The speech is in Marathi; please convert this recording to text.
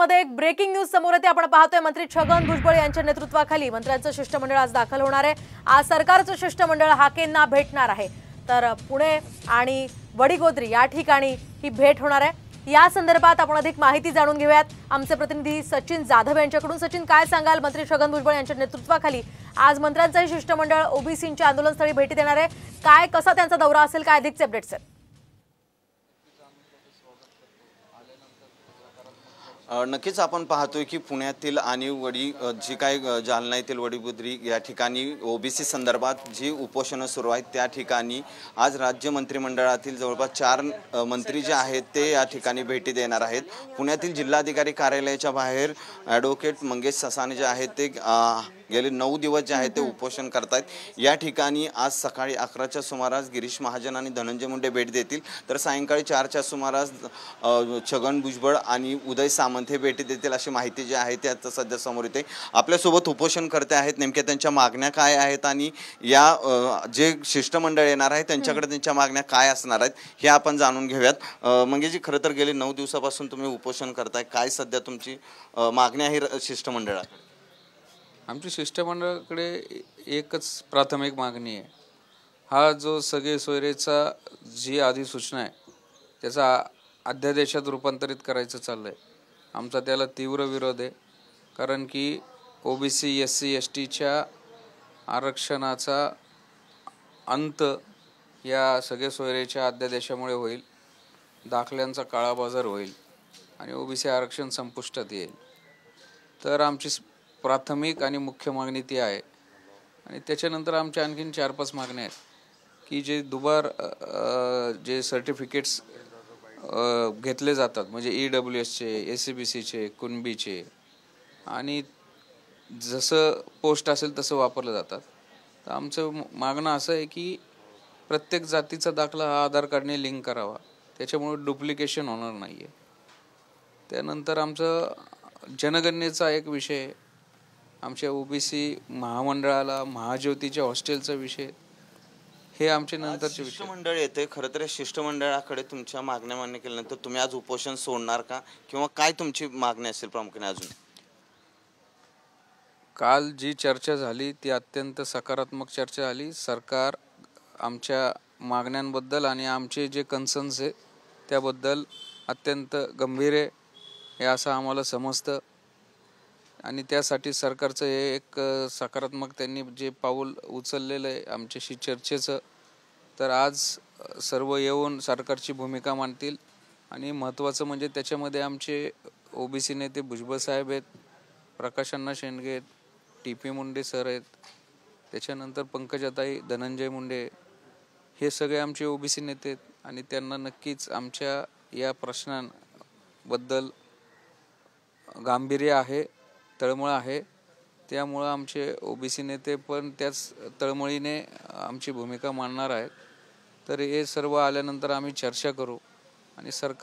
महाराष्ट्रामध्ये एक ब्रेकिंग न्यूज समोर येते। आपण पाहतोय मंत्री छगन भुजबळ यांच्या नेतृत्वाखाली मंत्र्यांचं शिष्टमंडळ आज दाखल होणार आहे। आज सरकारचं शिष्टमंडळ हाकेंना भेटणार आहे। तर पुणे आणि वडीगोद्री या ठिकाणी ही भेट होणार आहे। या संदर्भात आपण अधिक माहिती जाणून घेऊयात आमचे प्रतिनिधी सचिन जाधव यांच्याकडून। सचिन, काय सांगाल? मंत्री छगन भुजबळ यांच्या नेतृत्वाखाली आज मंत्र्यांचं शिष्टमंडळ ओबीसींच्या आंदोलनस्थळी भेटी देणार आहे। काय कसा त्यांचा दौरा असेल, काय अधिकचे अपडेट्स आहेत? नक्कीच आपण पाहतोय की पुण्यातील आणि जी काय जालना येथील वडीगोद्री या ठिकाणी ओबीसी संदर्भात जी उपोषणं सुरू आहेत त्या ठिकाणी आज राज्य मंत्रिमंडळातील जवळपास 4 मंत्री जे आहेत ते या ठिकाणी भेटी देणार आहेत। पुण्यातील जिल्हाधिकारी कार्यालयाच्या बाहेर ॲडव्होकेट मंगेश ससाने जे आहेत ते गेले 9 दिवस जे आहेत ते उपोषण करतायत। या ठिकाणी आज सकाळी 11च्या सुमारास गिरीश महाजन आणि धनंजय मुंडे भेट देतील, तर सायंकाळी 4च्या सुमारास छगन भुजबळ आणि उदय सामंत हे भेटी देतील अशी माहिती जी आहे ती आता सध्या समोर येते। आपल्यासोबत उपोषणकर्ते आहेत, नेमक्या त्यांच्या मागण्या काय आहेत आणि या जे शिष्टमंडळ येणार आहे त्यांच्याकडे त्यांच्या मागण्या काय असणार आहेत हे आपण जाणून घेऊयात। मंगेशजी, खरं तर गेले 9 दिवसापासून तुम्ही उपोषण करताय, काय सध्या तुमची मागणी आहे शिष्टमंडळाकडे? आमची शिष्टमंडळाकडे एकच प्राथमिक मागणी आहे। हा जो सगळे सोयरेचा जी अधिसूचना आहे त्याचा अध्यादेशात रूपांतरित करायचं चाललं आहे। आमचा त्याला तीव्र विरोध आहे, कारण की ओबीसी SC STच्या आरक्षणाचा अंत या सगळे सोयरेच्या अध्यादेशामुळे होईल, दाखल्यांचा काळाबाजार होईल आणि ओबीसी आरक्षण संपुष्टात येईल। तर आमची प्राथमिक आणि मुख्य मागणी ती आहे। आणि त्याच्यानंतर आमच्या आणखीन 4-5 मागण्या आहेत की जे दुबार जे सर्टिफिकेट्स घेतले जातात, म्हणजे EWSचे, ACBCचे, कुणबीचे, आणि जसं पोस्ट असेल तसं वापरलं जातात। तर आमचं मागणं असं आहे की प्रत्येक जातीचा दाखला हा आधार कार्डने लिंक करावा, त्याच्यामुळे डुप्लिकेशन होणार नाही आहे। त्यानंतर आमचं जनगणनेचा एक विषय आहे, आमच्या ओबीसी महामंडळाला महाज्योतीच्या हॉस्टेलचा विषय, हे आमचे नंतरचे विषय। शिष्टमंडळ येते, खरं तर शिष्टमंडळाकडे तुमच्या मागण्या मान्य केल्यानंतर तुम्ही आज उपोषण सोडणार का, किंवा काय तुमची मागणी असेल प्रामुख्याने? अजून काल जी चर्चा झाली ती अत्यंत सकारात्मक चर्चा झाली। सरकार आमच्या मागण्यांबद्दल आणि आमचे जे कन्सर्न्स आहे त्याबद्दल अत्यंत गंभीर आहे हे असं आम्हाला समजतं, आणि त्यासाठी सरकारचं हे एक सकारात्मक त्यांनी जे पाऊल उचललेलं आहे आमच्याशी चर्चेचं, तर आज सर्व येऊन सरकारची भूमिका मांडतील। आणि महत्त्वाचं म्हणजे त्याच्यामध्ये आमचे ओबीसी नेते भुजबळ साहेब आहेत, प्रकाशअण्णा शेंडगे आहेत, TP मुंडे सर आहेत, त्याच्यानंतर पंकजाताई, धनंजय मुंडे, हे सगळे आमचे ओबीसी नेते आहेत आणि त्यांना नक्कीच आमच्या या प्रश्नांबद्दल गांभीर्य आहे, तळमळ आहे। त्यामुळं आमचे ओबीसी नेते पण त्याच तळमळीने आमची भूमिका मांडणार आहेत। तर हे सर्व आल्यानंतर आम्ही चर्चा करू आणि सरकार